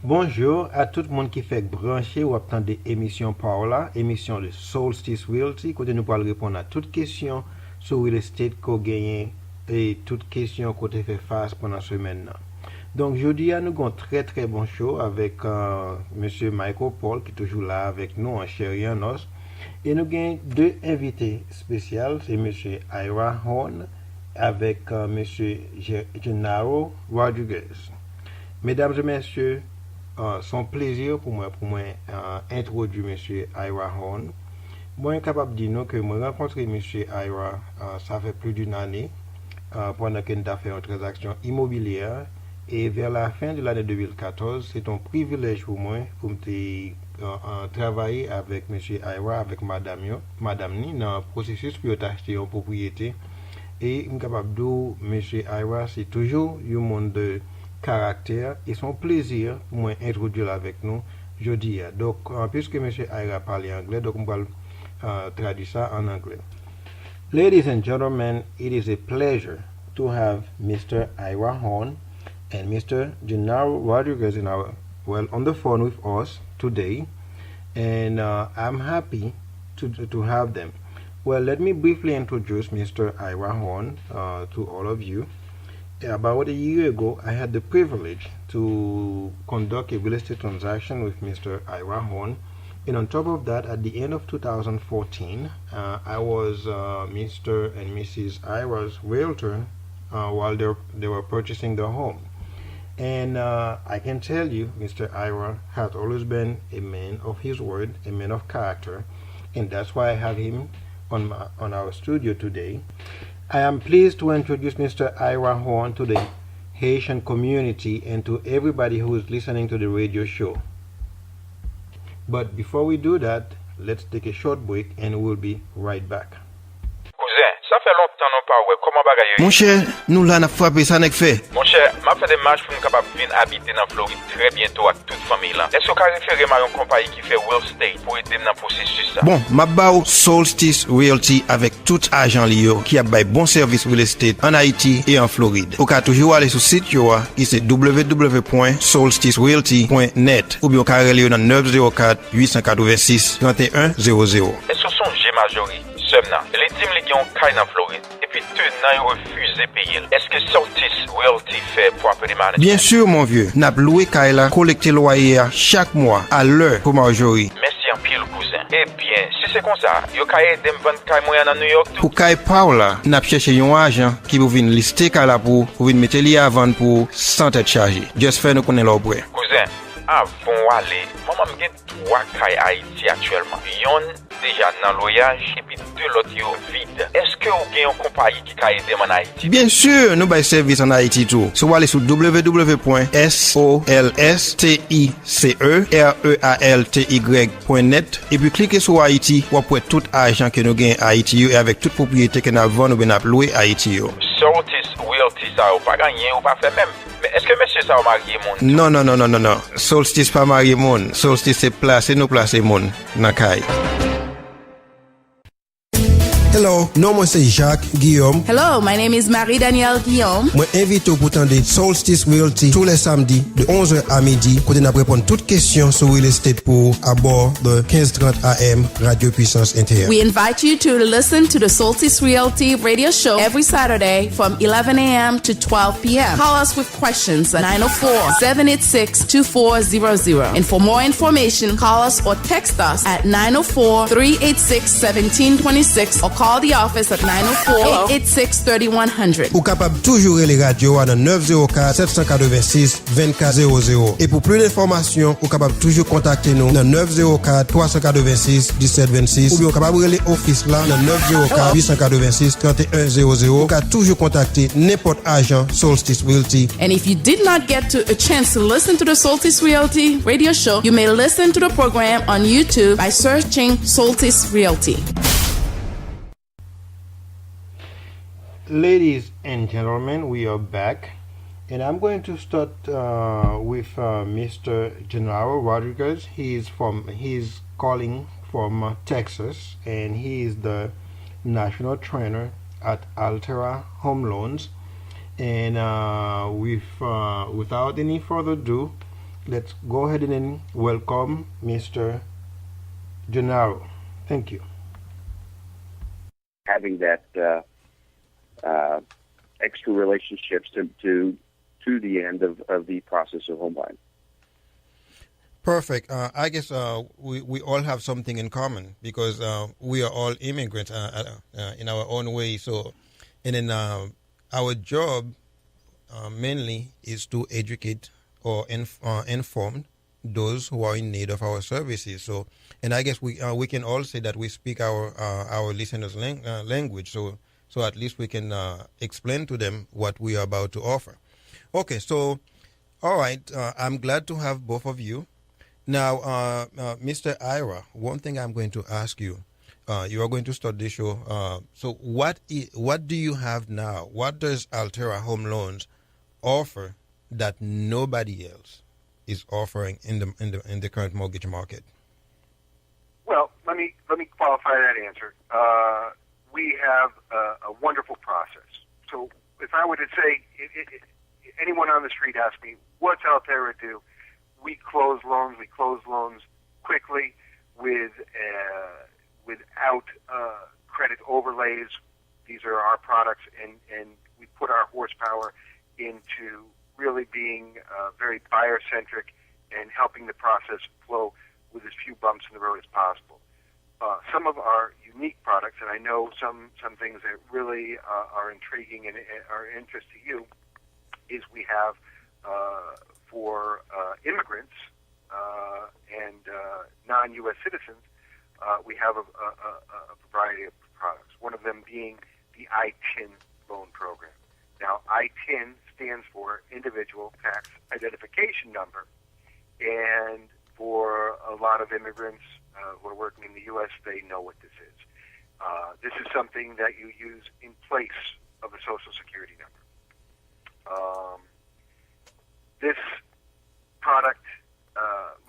Bonjour à tout le monde qui fait brancher ou attendre des émissions par là, émission de Solstice Realty, côté nous pourrons répondre à toutes questions sur real estate qu'on gagne et toutes questions qu'on fait face pendant ce semaine. Donc, jeudi, nous avons un très bon show avec Monsieur Michael Paul qui est toujours là avec nous en chair et en os. Et nous avons deux invités spéciaux, c'est Monsieur Ira Horn avec Monsieur Genaro Rodriguez. Mesdames et messieurs, c'est un plaisir pour moi introduire M. Ira Horn. Moi, je suis capable de dire que moi rencontré M. Ira, ça fait plus d'une année, pendant qu'il a fait une transaction immobilière. Et vers la fin de l'année 2014, c'est un privilège pour moi pour travailler avec M. Ira, avec Madame Ni, dans le processus pour acheter une propriété. Et je suis capable de dire que M. Ira, c'est toujours un monde de caractère et son plaisir pour moi introduire avec nous jeudi. Donc, puisque M. Ira parle anglais, donc on va traduire ça en anglais. Ladies and gentlemen, it is a pleasure to have Mr. Ira Horn and Mr. Genaro Rodriguez on the phone with us today, and I'm happy to have them. Well, let me briefly introduce Mr. Ira Horn to all of you. About a year ago, I had the privilege to conduct a real estate transaction with Mr. Ira Horn. And on top of that, at the end of 2014, I was Mr. and Mrs. Ira's realtor while they were purchasing the home. And I can tell you, Mr. Ira has always been a man of his word, a man of character. And that's why I have him on our studio today. I am pleased to introduce Mr. Ira Horn to the Haitian community and to everybody who is listening to the radio show. But before we do that, let's take a short break and we'll be right back. Cousin, ça fait longtemps non pas ouais, comment bagaille? Mon cher, nous là n'a frappé ça n'est fait. Mon cher, m'a fait des marches pour nous capable venir habiter dans Floride très bientôt avec toute famille là. Est-ce que vous référez à une compagnie qui fait real estate pour aider dans le processus ça? Bon, ma bao Solstice Realty avec tout agent lié qui a bail bon service real estate en Haïti et en Floride. Ou ka toujours aller sur site yo qui c'est www.solsticerealty.net ou bien carré dans 904 886 3100. Est-ce que son G majorité Semna, les dîmes qui ont caille dans Floride et puis tenant refusé payer. Est-ce que Solstice Realty fait pour appeler management? Bien sûr mon vieux, n'a loué caille là, collecter loyer chaque mois à l'heure pour majorité. Merci en pile cousin. Eh bien, si c'est comme ça, yo caille dem vendre caille moyen dans New York tout. Pour caille Paula, n'a cherché un agent qui vous venir lister caille là pour venir mettre li à vendre pour sans être chargé. Juste faire nous connaître leur prêt. Cousin, avant aller, maman me gen 3 caille Haïti actuellement. Yon déjà dans le voyage et puis 2 l'autre yo vide. Est-ce que vous avez une compagnie qui a aidé en Haïti? Bien sûr, nous avons service en Haïti tout. So allez sur www.solsticerealty.net et puis cliquez sur Haïti pour avoir tout argent que nous gagnons à Haïti et avec toute propriété que nous avons loué à Haïti. Solstice Realty ça ou pas gagné ou pas fait même. Mais est-ce que monsieur ça a marié mon? Non. Solstice pas marié mon. Solstice c'est placer nous placer mon dans caille. Hello, non moi c'est Jacques Guillaume. Hello, my name is Marie-Danielle Guillaume. Moi invité pour tendre Solstice Realty tous les samedis de 11h à midi côté n'a répondre toutes questions sur real estate pour à bord de 1530 AM Radio Puissance Inter. We invite you to listen to the Solstice Realty radio show every Saturday from 11 a.m. to 12 p.m. Call us with questions at 904-786-2400. And for more information, call us or text us at 904-386-1726 or call the office at 904-886-3100. Ou capable toujours les radios à 904-786-2400. Et pour plus d'informations, ou capable toujours contacter nous dans 904-386-1726 ou bien capable les office là dans 904-886-3100. Ou capable toujours contacter n'importe agent Solstice Realty. And if you did not get a chance to listen to the Solstice Realty radio show, you may listen to the program on YouTube by searching Solstice Realty. Ladies and gentlemen, we are back, and I'm going to start with Mr. Genaro Rodriguez. He's calling from Texas, and he is the national trainer at Alterra Home Loans. And without any further ado, let's go ahead and welcome Mr. Genaro. Thank you. Having that extra relationships to the end of the process of home buying. Perfect. I guess we all have something in common because we are all immigrants in our own way. So, and then our job mainly is to educate or inform those who are in need of our services. So, and I guess we can all say that we speak our listeners' language. So at least we can explain to them what we are about to offer. Okay. So, all right. I'm glad to have both of you. Now, Mr. Ira, one thing I'm going to ask you, you are going to start the show. So what do you have now? What does Alterra Home Loans offer that nobody else is offering in the current mortgage market? Well, let me qualify that answer. We have a wonderful process. So if I were to say, anyone on the street asks me, what's Alterra do? We close loans quickly without credit overlays. These are our products, and we put our horsepower into really being very buyer-centric and helping the process flow with as few bumps in the road as possible. Some of our unique products, and I know some things that really are intriguing and are of interest to you, is we have for immigrants and non-U.S. citizens, we have a variety of products, one of them being the ITIN loan program. Now, ITIN stands for Individual Tax Identification Number, and for a lot of immigrants who are working in the U.S., they know what this is. This is something that you use in place of a Social Security number. This product,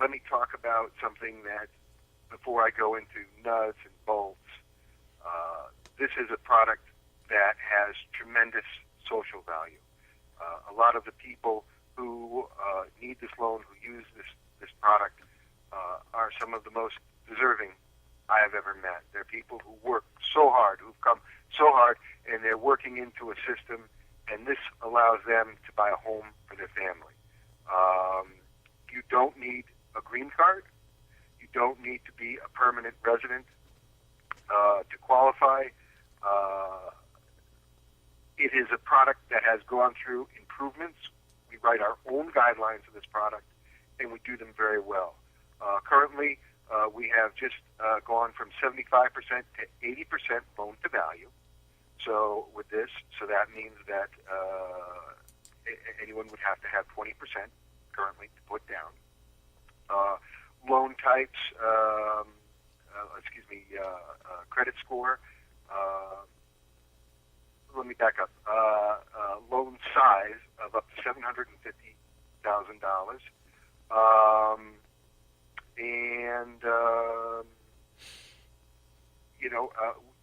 let me talk about something that, before I go into nuts and bolts, this is a product that has tremendous social value. A lot of the people who need this loan, who use this product, are some of the most deserving I have ever met. They're people who work so hard, who've come so hard, and they're working into a system, and this allows them to buy a home for their family. You don't need a green card. You don't need to be a permanent resident to qualify. It is a product that has gone through improvements. We write our own guidelines for this product, and we do them very well. Currently, we have just gone from 75% to 80% loan to value. So with this, so that means that anyone would have to have 20% currently to put down. Loan types, credit score. Let me back up. Loan size of up to $750,000.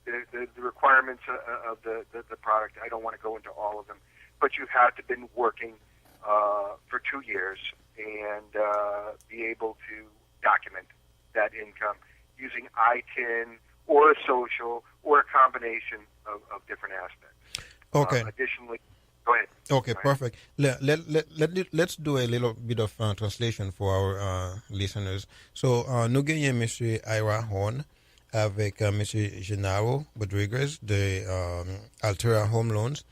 The requirements of the product, I don't want to go into all of them, but you have to been working for 2 years and be able to document that income using ITIN or a social or a combination of different aspects. Okay. Additionally, go ahead. Okay, Go ahead. perfect. Let's do a little bit of translation for our listeners. So, nous gagnons M. Ira Horn avec M. Genaro Rodriguez de Alterra Home Loans.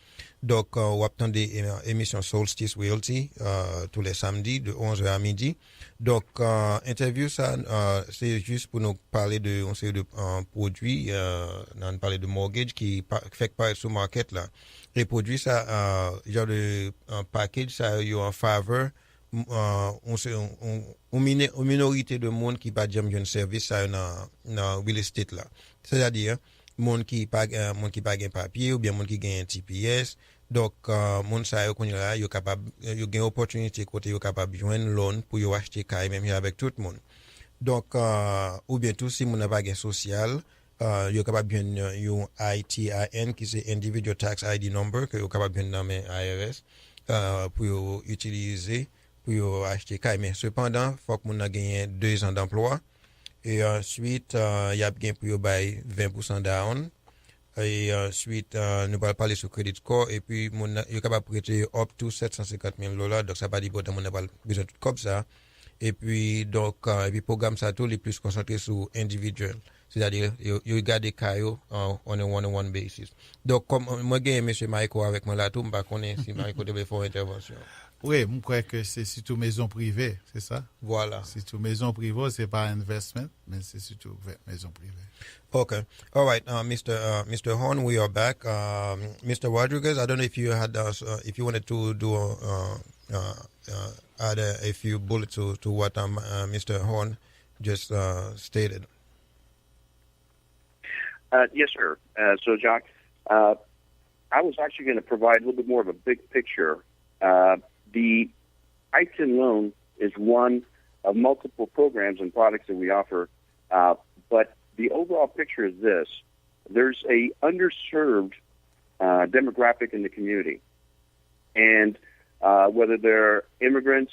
Donc, on attend des émissions Solstice Realty tous les samedis de 11h à midi. Donc, interview ça, c'est juste pour nous parler de on sait de produits, on parler de mortgage qui fait paraître sur market là. Les produits ça genre de package ça yo en faveur une minorité de monde qui pas jamais un service ça dans real estate là. C'est-à-dire monde qui pas gain papier ou bien monde qui gagne un TPS. Donc monde ça yo connait là yo capable yo gain opportunité côté yo capable joindre loan pour yo acheter caille même avec tout le monde. Donc ou bien tout si moun n'a pas gain social yo capable bien yo ITIN qui c'est individual tax ID number que yo capable bien nommer IRS pour yo utiliser pour acheter caille. Mais cependant, il faut que nous ayons 2 ans d'emploi. Et ensuite, il y a bien pour bailler 20% down. Et ensuite, nous allons parler sur credit score. Et puis, il est capable de prêter up to $750. Donc, ça ne veut pas dire que nous avons besoin de tout comme ça. Et puis, donc, le programme, ça tout est plus concentré sur individuel. C'est-à-dire, il regarde des cas on a one-on-one basis. Donc, comme moi, j'ai M. Michael avec moi là, tout, je ne sais pas si Michael devait faire une intervention. Oui, je crois que c'est surtout maison privée, c'est ça? Voilà. Surtout maison privée, c'est pas investment, mais c'est surtout maison privée. Okay. All right, Mr. Horn, we are back. Mr. Rodriguez, I don't know if you had if you wanted to do add a few bullets to what Mr. Horn just stated. Yes, sir. So, John, I was actually going to provide a little bit more of a big picture. The I-10 loan is one of multiple programs and products that we offer, but the overall picture is this. There's a underserved demographic in the community, and whether they're immigrants,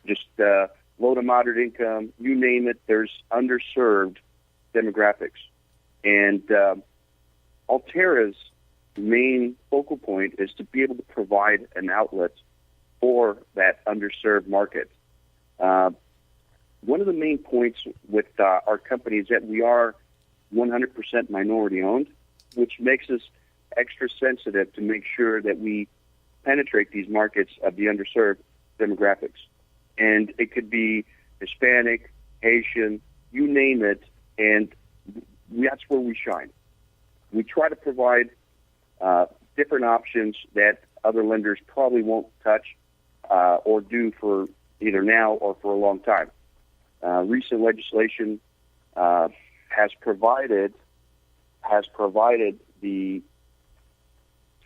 just low to moderate income, you name it, there's underserved demographics. And Alterra's main focal point is to be able to provide an outlet for that underserved market. One of the main points with our company is that we are 100% minority owned, which makes us extra sensitive to make sure that we penetrate these markets of the underserved demographics. And it could be Hispanic, Haitian, you name it, and that's where we shine. We try to provide different options that other lenders probably won't touch or do for either now or for a long time. Recent legislation has provided the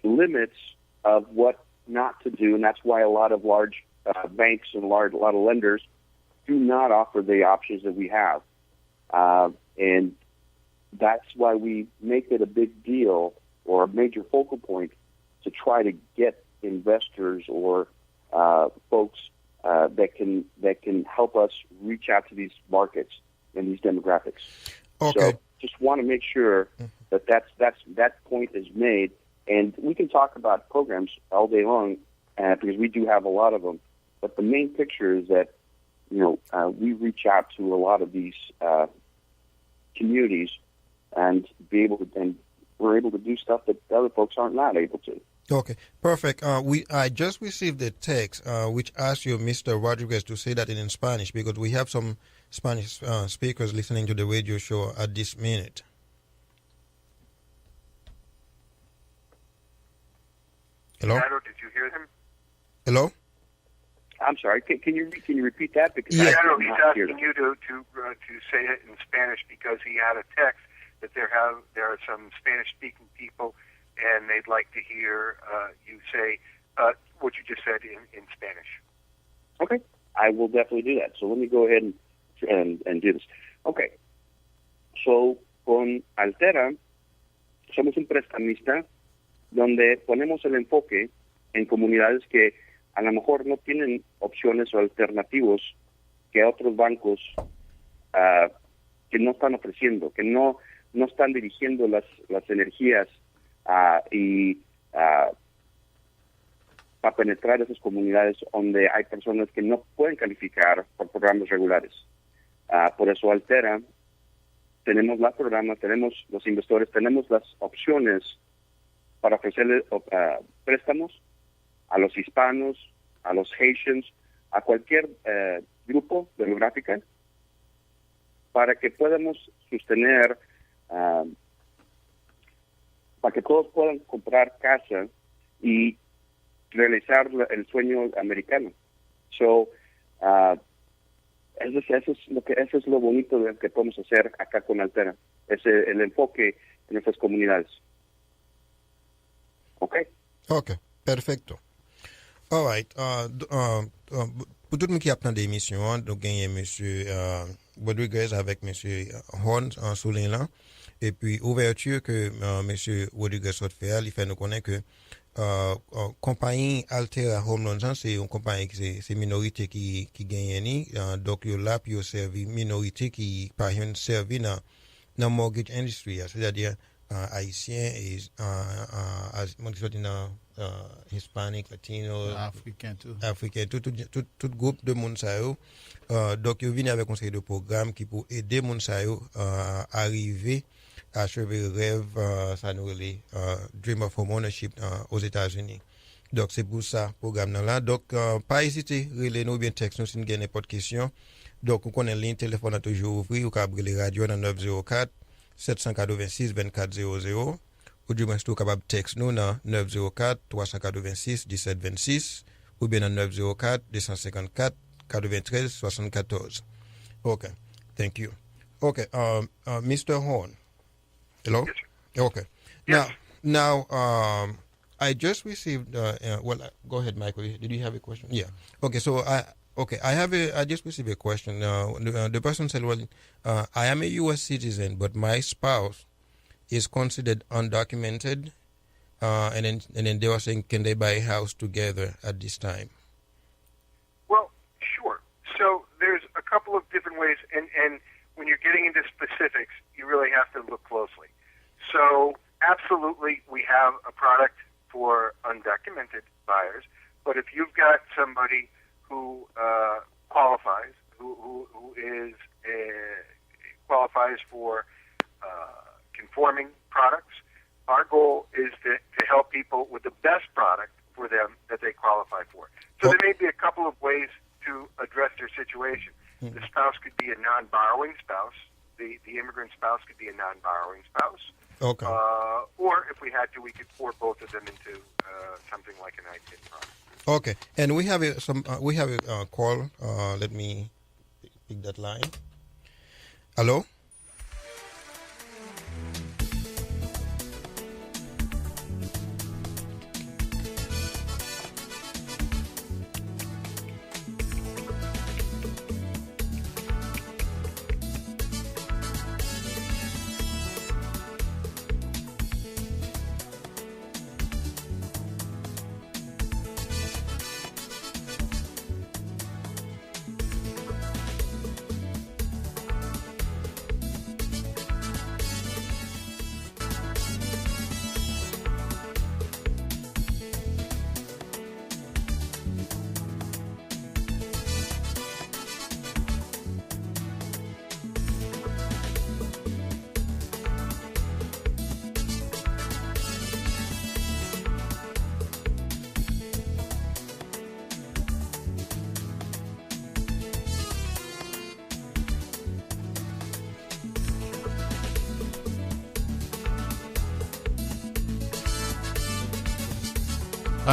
limits of what not to do, and that's why a lot of large banks and a lot of lenders do not offer the options that we have. And that's why we make it a big deal or a major focal point to try to get investors or folks that can help us reach out to these markets and these demographics. Okay. So just want to make sure that point is made, and we can talk about programs all day long because we do have a lot of them. But the main picture is that we reach out to a lot of these communities and we're able to do stuff that other folks aren't not able to. Okay, perfect. I just received a text which asked you, Mr. Rodriguez, to say that in Spanish because we have some Spanish speakers listening to the radio show at this minute. Hello? Genaro, did you hear him? Hello? I'm sorry. Can you repeat that? Because Genaro, he's asking you to say it in Spanish because he had a text that there are some Spanish-speaking people, and they'd like to hear you say what you just said in Spanish. Okay, I will definitely do that. So let me go ahead and do this. Okay, so con Alterra somos un prestamista donde ponemos el enfoque en comunidades que a lo mejor no tienen opciones o alternativos que otros bancos que no están ofreciendo, que no están dirigiendo las energías para penetrar esas comunidades donde hay personas que no pueden calificar por programas regulares. Por eso Alterra, tenemos los programas, tenemos los inversores, tenemos las opciones para ofrecerle préstamos a los hispanos, a los Haitians, a cualquier grupo demográfico, para que podamos sostener, para que todos puedan comprar casa y realizar el sueño americano. So, eso es lo bonito de que podemos hacer acá con Alterra, es el enfoque en nuestras comunidades. Okay. Ok, perfecto. All right. Pour tout le monde qui apprend des émissions, donc il y a M. Rodriguez avec M. Horn en souligne là. Et puis, ouverture que M. Rodriguez souhaite faire, il fait nous connaître que compagnie Alterra Home Loans, c'est une compagnie qui c'est minorité qui gagne ni. Donc yo là puis yo servi minorité qui par exemple servi dans mortgage industry, c'est-à-dire haïtien et mon qui sorti dans hispanic, latino, africain, tout groupe de monde ça yo. Donc yo vient avec un série de programmes qui pour aider monde ça yo arriver à achever le rêve, ça nous les Dream of Home Ownership aux États-Unis. Donc c'est pour ça programme là. Donc pas hésiter, relais-nous bien texte nous si vous avez n'importe question. Donc on connaît ligne téléphone à toujours ouvert, ou capable les radio dans 904 786 2400 ou du moins tout capable texte nous dans 904 386 1726 ou bien dans 904 254 93 74. Okay. Thank you. Okay, Mr. Horn. Hello? Yes, sir. Okay. Yes. Now, I just received. Go ahead, Michael. Did you have a question? Yeah. Okay. So I just received a question. The person said, "Well, I am a U.S. citizen, but my spouse is considered undocumented, and then they were saying, can they buy a house together at this time?" Well, sure. So there's a couple of different ways, and when you're getting into specifics, you really have to look closely. So absolutely, we have a product for undocumented buyers, but if you've got somebody who qualifies, who is qualifies for conforming products, our goal is to help people with the best product for them that they qualify for. So there may be a couple of ways to address their situation. The spouse could be a non-borrowing spouse. The immigrant spouse could be a non-borrowing spouse. Okay. Or if we had to, we could pour both of them into something like an ITIN product. Okay. And we have a call. Let me pick that line. Hello?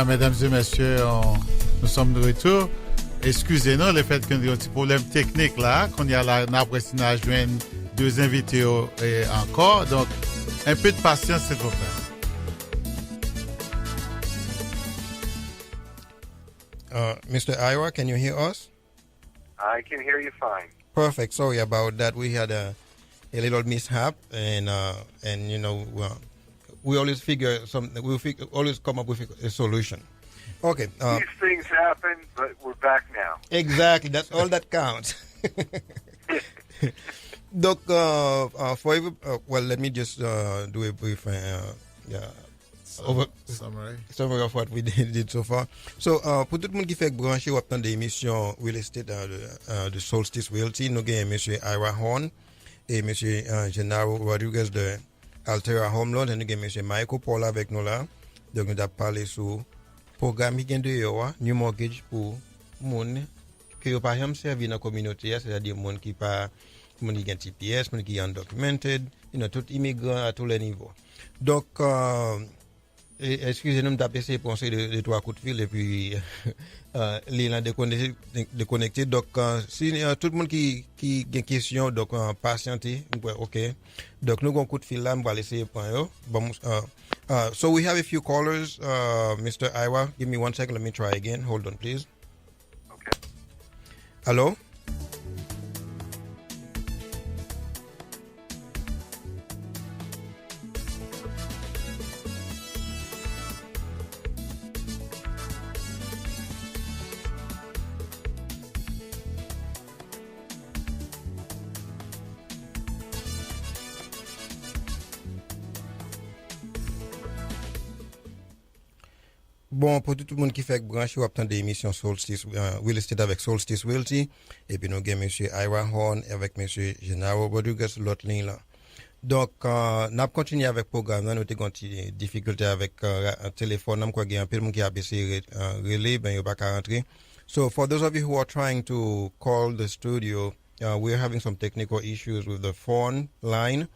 Mesdames et messieurs, nous sommes de retour. Excusez-nous le fait qu'il y a un petit problème technique là, qu'on y a là, on a joindre deux invités encore. Donc, un peu de patience, s'il vous plaît. Mr. Ira, can you hear us? I can hear you fine. Perfect. Sorry about that. We had a little mishap, and you know, we always figure something. Always come up with a solution. Okay. These things happen, but we're back now. Exactly. That's all that counts. Donc, for every, well, let me just do a brief summary of what we did so far. So, pour tout le monde qui fait brancher ou attendre des émissions real estate de Solstice Realty, nous avons M. Ira Horn et M. Genaro Rodriguez de Alterra Home Loans, et nous avons M. Michael Paul avec nous là. Donc, nous avons parlé sur programme qui vient de Yoa, New Mortgage pour moun qui n'a pas jamais servi dans la communauté, c'est-à-dire moun qui pas moun qui a TPS, moun qui est undocumented, tout immigrant à tous les niveaux. Donc, excusez-nous de essayé de penser de trois coups de fil et puis les là déconnecté. Donc, si tout le monde qui a une question, donc patientez, ok. Donc, nous avons un coup de fil là, on va essayer de prendre. So we have a few callers. Mr. Ira, give me 1 second. Let me try again. Hold on, please. Okay. Hello? Bon, pour tout le monde qui fait brancher, on attend des émissions Solstice, Real Estate avec Solstice Realty. Et puis nous avons M. Ira Horn avec M. Genaro Rodriguez, l'autre ligne là. Donc, nous avons continué avec le programme. Nous avons des difficultés avec un téléphone. Nous avons un peu de monde qui a essayé de relais, ben, il n'y a pas qu'à rentrer. So, for those of you who are trying to call the studio, we're having some technical issues with the phone line.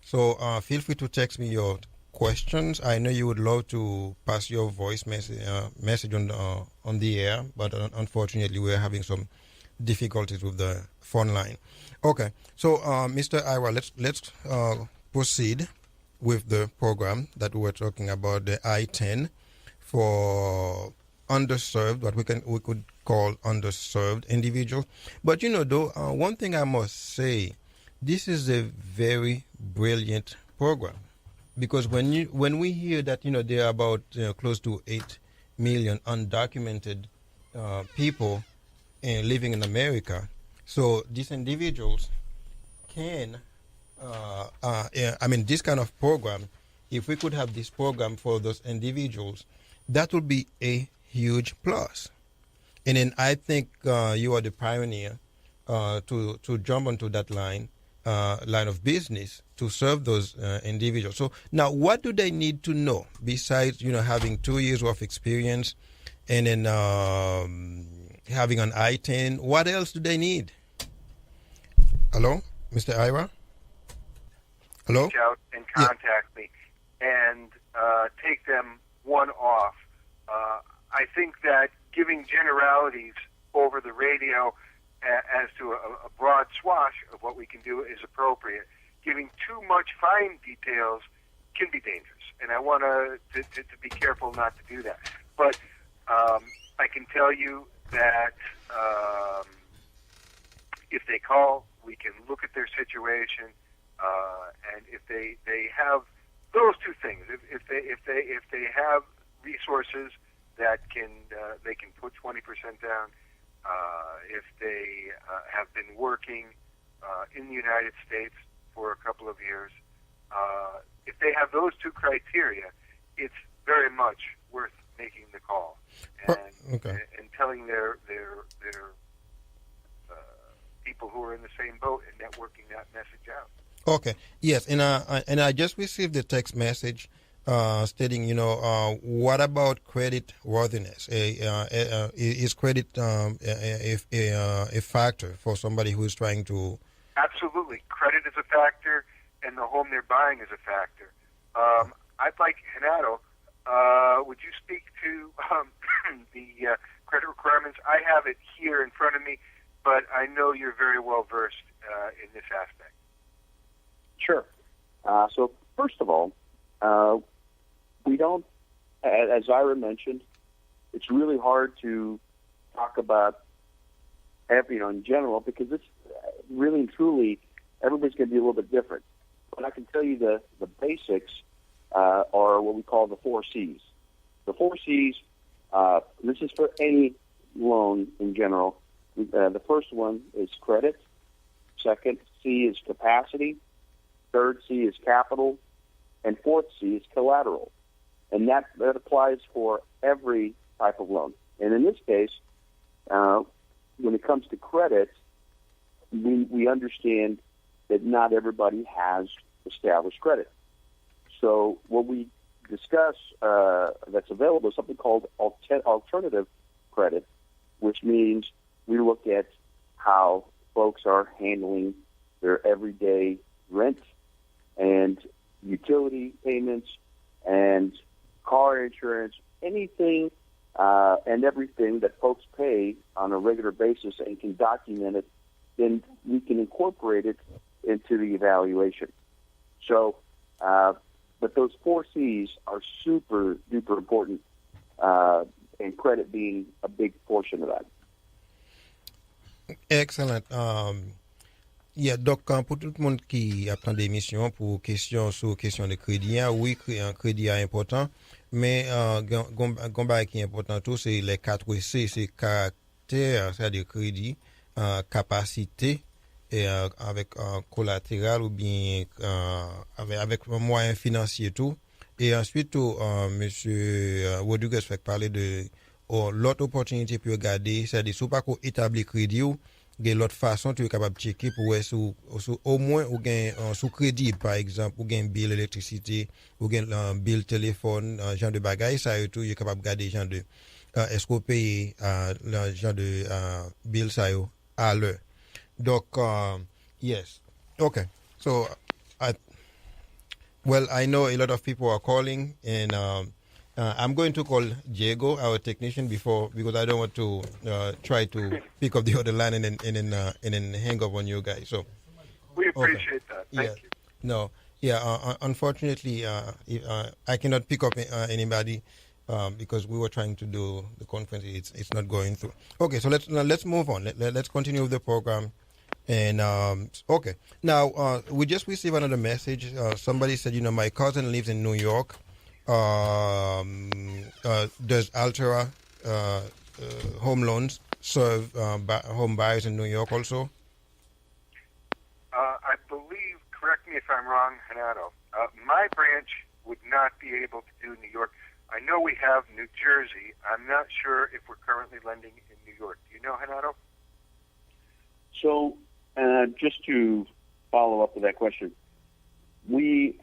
So, feel free to text me your questions. I know you would love to pass your voice message on the air, but unfortunately, we're having some difficulties with the phone line. Okay, so Mr. Ira, let's proceed with the program that we were talking about, the I-10 for underserved, what we could call underserved individuals. But you know, though, one thing I must say, this is a very brilliant program, because when we hear that there are about close to 8 million undocumented people living in America, so these individuals can, this kind of program, if we could have this program for those individuals, that would be a huge plus. And then I think you are the pioneer to jump onto that line of business to serve those individuals. So now, what do they need to know besides having 2 years of experience and then having an I-10? What else do they need? Hello, Mr. Ira? Hello? Reach out and contact me and take them one off. I think that giving generalities over the radio as to a broad swash of what we can do is appropriate. Giving too much fine details can be dangerous, and I want to be careful not to do that. But I can tell you that if they call, we can look at their situation, and if they have those two things, if they have resources that they can put 20% down, if they have been working in the United States for a couple of years, if they have those two criteria, it's very much worth making the call and telling their people who are in the same boat and networking that message out. Okay. Yes, and I just received a text message stating, what about credit worthiness? Is credit a factor for somebody who is trying to? Absolutely, credit is a factor, and the home they're buying is a factor. I'd like Genaro. Would you speak to the credit requirements? I have it here in front of me, but I know you're very well versed in this aspect. Sure. So first of all, we don't, as Ira mentioned, it's really hard to talk about, in general, because it's really and truly, everybody's going to be a little bit different. But I can tell you the basics are what we call the 4 C's. The 4 C's, this is for any loan in general. The first one is credit. Second C is capacity. Third C is capital. And fourth C is collateral. And that applies for every type of loan. And in this case, when it comes to credit, we understand that not everybody has established credit. So what we discuss that's available is something called alternative credit, which means we look at how folks are handling their everyday rent and utility payments and car insurance, anything and everything that folks pay on a regular basis and can document it, then we can incorporate it into the evaluation. So, but those 4 C's are super duper important, and credit being a big portion of that. Excellent. Donc, pour tout le monde qui attend des émissions pour question de crédit, oui, crédit est important, mais ce qui est important tout, c'est les 4 C, c'est caractère, c'est-à-dire crédit, capacité, et avec collatéral ou bien avec moyen financier tout, Et ensuite, monsieur Rodriguez fait parler de l'autre opportunité pour regarder, c'est-à-dire, si vous pas établir crédit, il y a l'autre façon tu es capable de checker pour voir au moins ou gain sous crédit par exemple ou gain bill électricité ou gain bill téléphone genre de bagages ça et tout il est capable de garder genre de est-ce qu'on paye le genre de bill ça à l'heure donc yes okay so I know a lot of people are calling and I'm going to call Diego, our technician, because I don't want to try to pick up the other line and then hang up on you guys. So we appreciate that. Thank you. No, unfortunately, I cannot pick up anybody because we were trying to do the conference. It's not going through. Okay, so let's move on. Let's continue with the program. And okay, now we just received another message. Somebody said, my cousin lives in New York. Does Alterra home loans serve home buyers in New York also? I believe, correct me if I'm wrong, Genaro, my branch would not be able to do New York. I know we have New Jersey. I'm not sure if we're currently lending in New York. Do you know, Genaro? So just to follow up with that question, we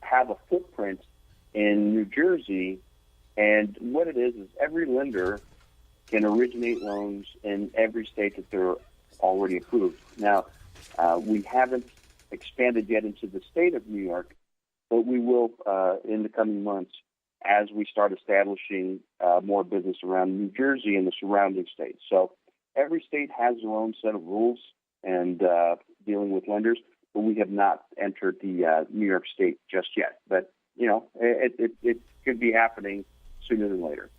have a footprint in New Jersey, and what it is every lender can originate loans in every state that they're already approved. Now, we haven't expanded yet into the state of New York, but we will in the coming months as we start establishing more business around New Jersey and the surrounding states. So every state has their own set of rules and dealing with lenders, but we have not entered the New York State just yet. But it could be happening sooner than later.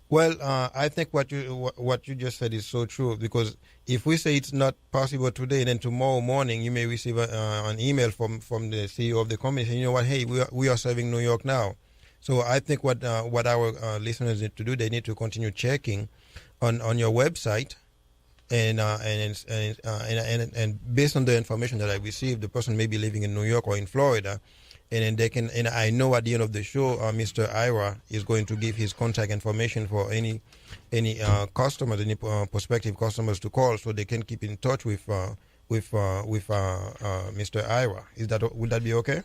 Well, I think what you just said is so true, because if we say it's not possible today, then tomorrow morning you may receive an email from the CEO of the company saying, you know what, hey, we are serving New York now. So I think what our listeners need to do, they need to continue checking on your website, and based on the information that I received, the person may be living in New York or in Florida. And then they can, and I know at the end of the show, Mr. Ira is going to give his contact information for any customers, any prospective customers to call, so they can keep in touch with Mr. Ira. Would that be okay?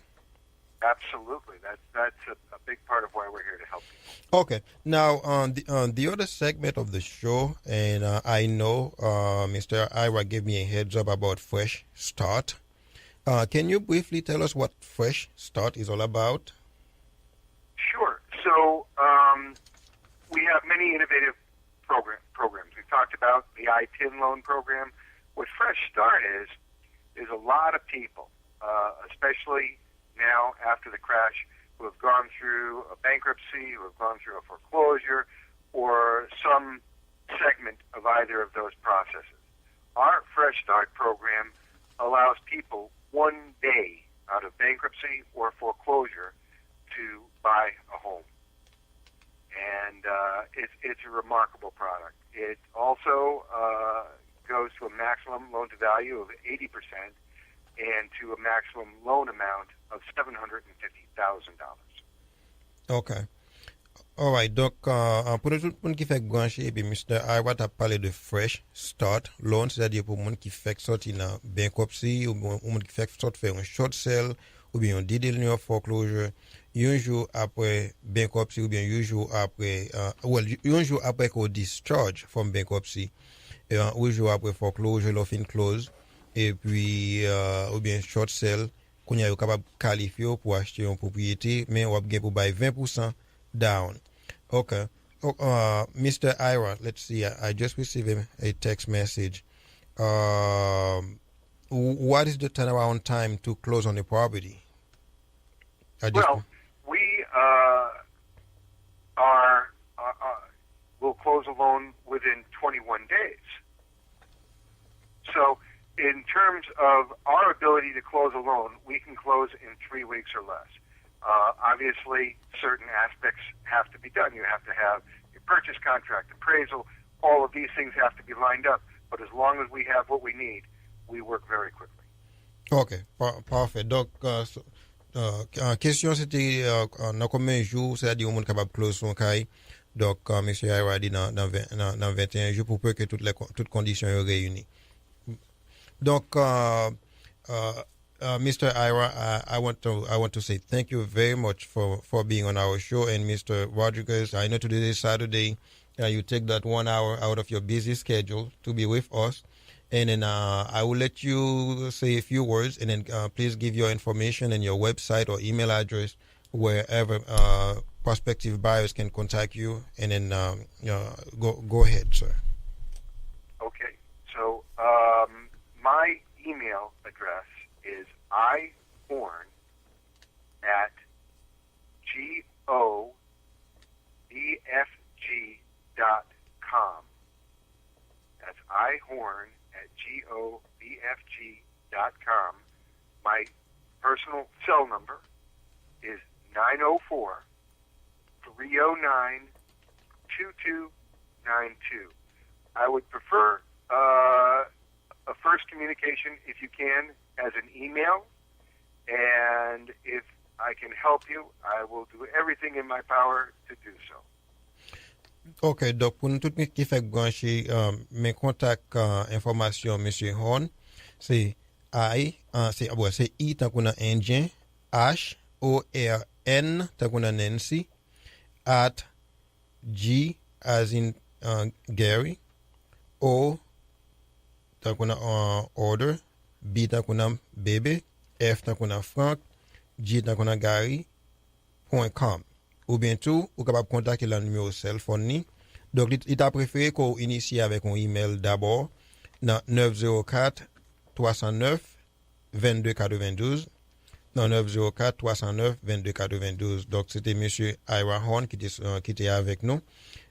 Absolutely. That's a big part of why we're here to help you. Okay. Now on the other segment of the show, and I know Mr. Ira gave me a heads up about Fresh Start. Can you briefly tell us what Fresh Start is all about? Sure. So we have many innovative programs. We've talked about the ITIN loan program. What Fresh Start is a lot of people, especially now after the crash, who have gone through a bankruptcy, who have gone through a foreclosure, or some segment of either of those processes. Our Fresh Start program allows people 1 day out of bankruptcy or foreclosure to buy a home. And it's a remarkable product. It also goes to a maximum loan to value of 80% and to a maximum loan amount of $750,000. Okay. All right. Donc, pour tout le monde qui fait brancher, puis Mr. Ira t'a parlé de Fresh Start Loan, c'est-à-dire pour le monde qui fait sortir dans bankruptcy, ou le monde qui fait sortir faire un short sale, ou bien un deed in foreclosure, un jour après bankruptcy, ou bien un jour après, un jour après qu'on discharge from bankruptcy, un jour après foreclosure, l'offin close, et puis, ou bien short sale, qu'on est capable de qualifier pour acheter une propriété, mais on va gagner pour buy 20% down. Okay. Mr. Ira, let's see. I just received a text message. What is the turnaround time to close on a property? We will close a loan within 21 days. So in terms of our ability to close a loan, we can close in 3 weeks or less. Obviously, certain aspects have to be done. You have to have your purchase contract, appraisal, all of these things have to be lined up. But as long as we have what we need, we work very quickly. Okay, parfait. Donc, question c'était dans combien de jours, c'est-à-dire on est capable de close son caille. Donc, M. Ira a dit dans 21 jours pour peu que toutes conditions soient réunies. Donc, Mr. Ira, I want to say thank you very much for being on our show. And Mr. Rodriguez, I know today is Saturday. You take that 1 hour out of your busy schedule to be with us. And then I will let you say a few words, and then please give your information and your website or email address wherever prospective buyers can contact you. And then go ahead, sir. Okay. So my email address is ihorn@govfg.com. That's ihorn@govfg.com. My personal cell number is 904-309-2292. I would prefer a first communication, if you can, as an email. And if I can help you, I will do everything in my power to do so. Ok, donc pour nous tout qui fait brancher mes contacts information M. Horn, c'est c'est I tant qu'on a indien, HORN tant qu'on a Nancy, at G as in Gary, O tant qu'on a order, B tant qu'on a baby, F tant qu'on a Frank, G tant qu'on a Gary.com. Ou bien tout, ou capable contacter le numéro cell phone ni. Donc, il t'a préféré qu'on initie avec un email d'abord dans 904-309-2292. Dans 904-309-2292. Donc, c'était M. Ira Horn qui était avec nous.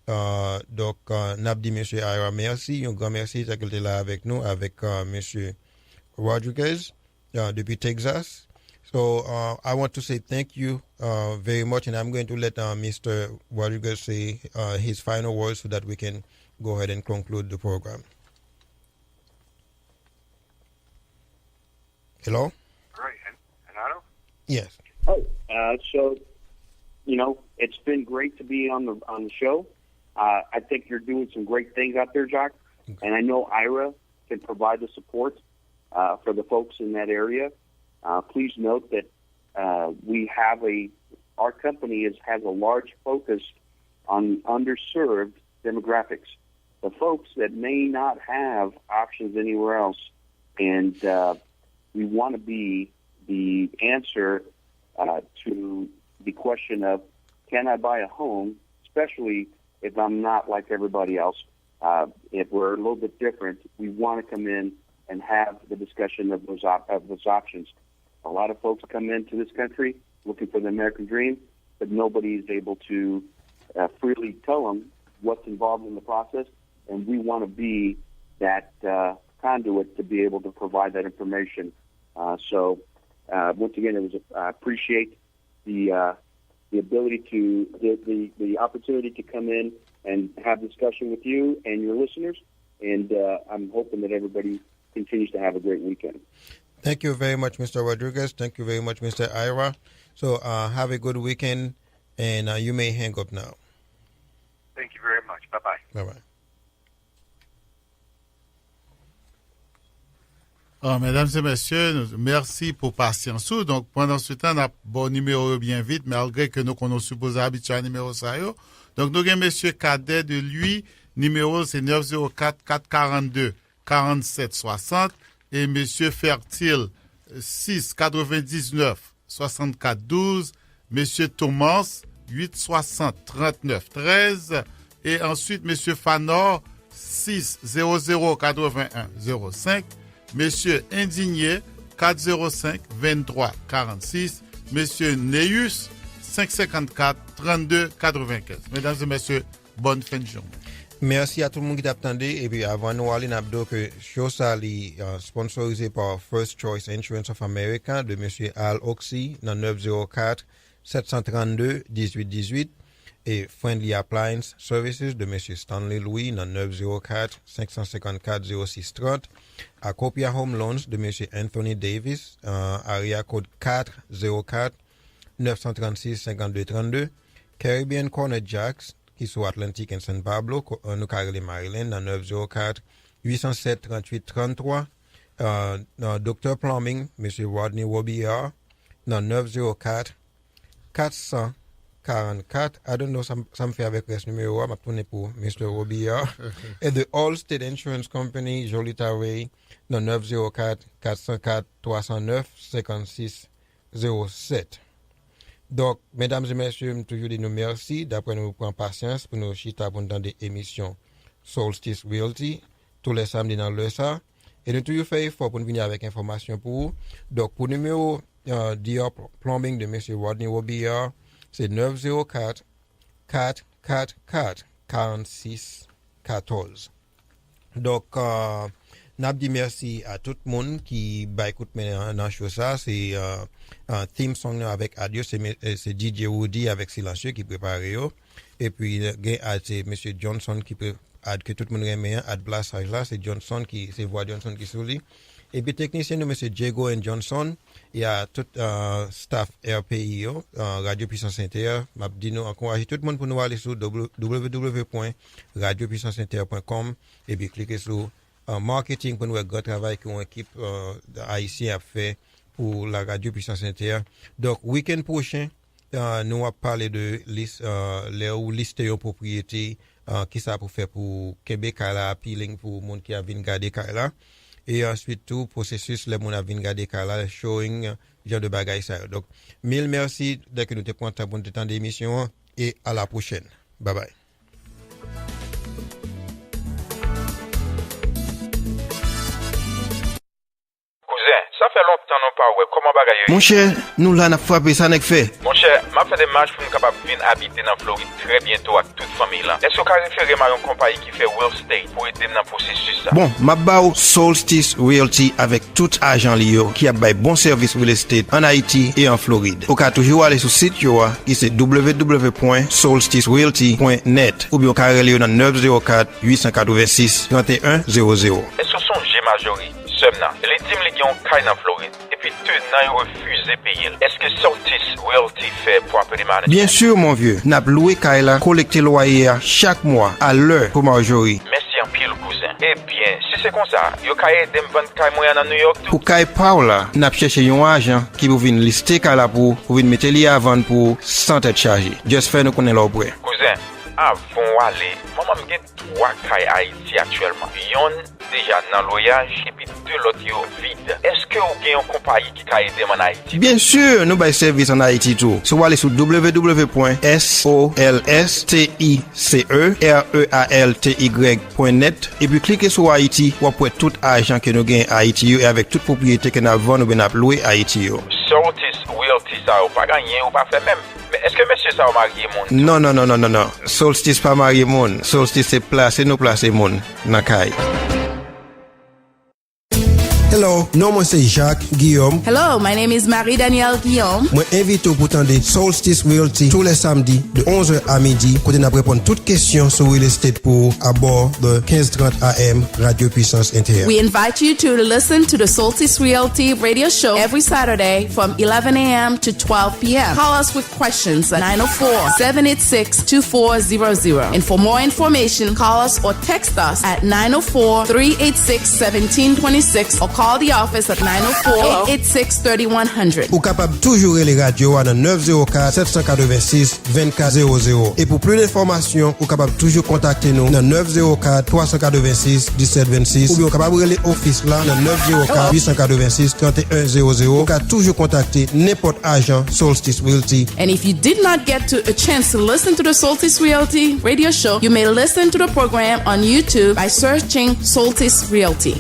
Donc, n'a dit M. Ira merci. Un grand merci qu'il était là avec nous, avec M. Rodriguez depuis Texas. So I want to say thank you very much, and I'm going to let Mr. Rodriguez say his final words so that we can go ahead and conclude the program. Hello? All right. Genaro? Yes. So, it's been great to be on the show. I think you're doing some great things out there, Jacques, and I know Ira can provide the support for the folks in that area. Please note that our company has a large focus on underserved demographics, the folks that may not have options anywhere else, and we want to be the answer to the question of, can I buy a home, especially if I'm not like everybody else. If we're a little bit different, we want to come in and have the discussion of those options. A lot of folks come into this country looking for the American dream, but nobody is able to freely tell them what's involved in the process, and we want to be that conduit to be able to provide that information. So once again, I appreciate the ability the opportunity to come in and have discussion with you and your listeners, and I'm hoping that everybody continues to have a great weekend. Thank you very much, Mr. Rodriguez. Thank you very much, Mr. Ira. So have a good weekend, and you may hang up now. Thank you very much. Bye-bye. Bye-bye. Mesdames et messieurs, merci pour patience. Donc, pendant ce temps, on a bon numéro bien vite, malgré que nous connaissons supposé habituer un numéro ça. Donc, nous avons monsieur Cadet de lui, numéro c'est 904-442-4760. Et monsieur Fertile, 699-6412. Monsieur Thomas, 860-3913. Et ensuite, monsieur Fanor, 600-8105. Monsieur Indigné, 405-2346. Monsieur Neus, 554-3295. Mesdames et messieurs, bonne fin de journée. Merci à tout le monde qui t'attendait. Et puis avant nous aller, n'abdo que show ça est sponsorisé par First Choice Insurance of America de monsieur Al Oxy dans 904-732-1818 et Friendly Appliance Services de monsieur Stanley Louis dans 904-554-0630 Acopia Home Loans de monsieur Anthony Davis area code 404 936-5232. Caribbean Corner Jacks, qui sont Atlantic et San Pablo, nous Caroline Maryland, dans 904-807-3833. Dr. Plumbing, M. Rodney Robillard, dans 904-444. I don't know, ça me fait avec ce numéro, je vais tourner pour Mr. Robillard. Et the All State Insurance Company, Jolita Ray, dans 904-404-309-5607. Donc, mesdames et messieurs, je toujours dit nous merci d'après nous prendre patience pour nous chita pour dans des émissions Solstice Realty tous les samedis dans le ça. Et nous toujours fait effort pour nous venir avec information pour vous. Donc, pour le numéro d'IR Plumbing de M. Rodney Robillard, c'est 904-444-4614. Donc, n'a dit merci à tout le monde qui écoute maintenant ça. C'est un theme song avec Adieu, c'est DJ Woody avec Silencieux qui prépare. Et puis, c'est M. Johnson qui peut que tout le monde aime à blassage là, c'est voix Johnson qui sourit. Et puis technicien nous M. Diego and Johnson, il y a tout staff RPI Radio Puissance Inter, m'a dit nous encourager tout le monde pour nous aller sur www.radiopuissanceinter.com et puis cliquer sur marketing pour nous voir le travail que l'équipe haïtienne a fait pour la Radio Puissance Inter. Donc week-end prochain, nous allons parler de liste de propriétés qui ça pour faire pour Québec à la appealing pour monde qui a vinn garder là. Et ensuite tout processus les monde a vinn garder là showing genre de bagaille ça. Donc mille merci dès que nous te content pour temps d'émission et à la prochaine. Bye bye. Ça fait longtemps non pas ouais comment bagaille. Mon cher, nous là n'a frappé ça n'est fait. Mon cher, m'a fait des marches pour nous capable venir habiter dans Floride très bientôt avec toute famille là. Est-ce que vous référez à une compagnie qui fait real estate pour aider dans le processus ça? Bon, m'a bao Solstice Realty avec tout agent lié qui a bail bon service real estate en Haïti et en Floride. Vous pouvez toujours aller sur site yo qui c'est www.solsticerealty.net ou bien vous aller dans 904 886 3100. Est-ce que son G majorité Semna, les teams qui ont caille en Floride et puis tenant refusé payer. Est-ce que Solstice Realty fait pour appeler management? Bien sûr mon vieux, n'a loué caille là, collecter loyer chaque mois à l'heure pour majorité. Merci en pile cousin. Eh bien, si c'est comme ça, yo caille dem vendre caille moyen dans New York tout. Pour caille Paula, n'a cherché un agent qui vous vient lister caille là pour venir mettre li à vendre pour sans être chargé. Just faire nous connaître leur prêt. Cousin, avant aller, maman me gen 3 caille Haïti actuellement. Yon déjà dans loyage et puis 2 l'autre yo vide. Est-ce que vous avez une compagnie qui a aidé en Haïti? Bien sûr, nous avons service en Haïti tout. So allez sur www.solsticerealty.net et puis cliquez sur Haïti ou après tout argent que nous gagnons à Haïti et avec toute propriété que nous avons nous avons loué à Haïti. Solstice Realty ça ou pas gagné ou pas fait même. Mais est-ce que monsieur ça a marié mon? Non. Solstice pas marié mon. Solstice c'est placer nous placer mon dans caille. Hello, non, moi c'est Jacques Guillaume. Hello, my name is Marie-Danielle Guillaume. Moi invite pour tendre Solstice Realty tous les samedis de 11h à midi. Côté n'a répondre toutes questions sur real estate pour à bord de 1530 AM Radio Puissance Inter. We invite you to listen to the Solstice Realty radio show every Saturday from 11 a.m. to 12 p.m. Call us with questions at 904-786-2400. And for more information, call us or text us at 904-386-1726 or call the office at 904-886-3100. Ou capable toujours les radios à 904-786-2400. Et pour plus d'informations, ou capable toujours contacter nous dans 904-386-1726 ou bien capable les office là dans 904-886-3100. Ou capable toujours contacter n'importe agent Solstice Realty. And if you did not get a chance to listen to the Solstice Realty radio show, you may listen to the program on YouTube by searching Solstice Realty.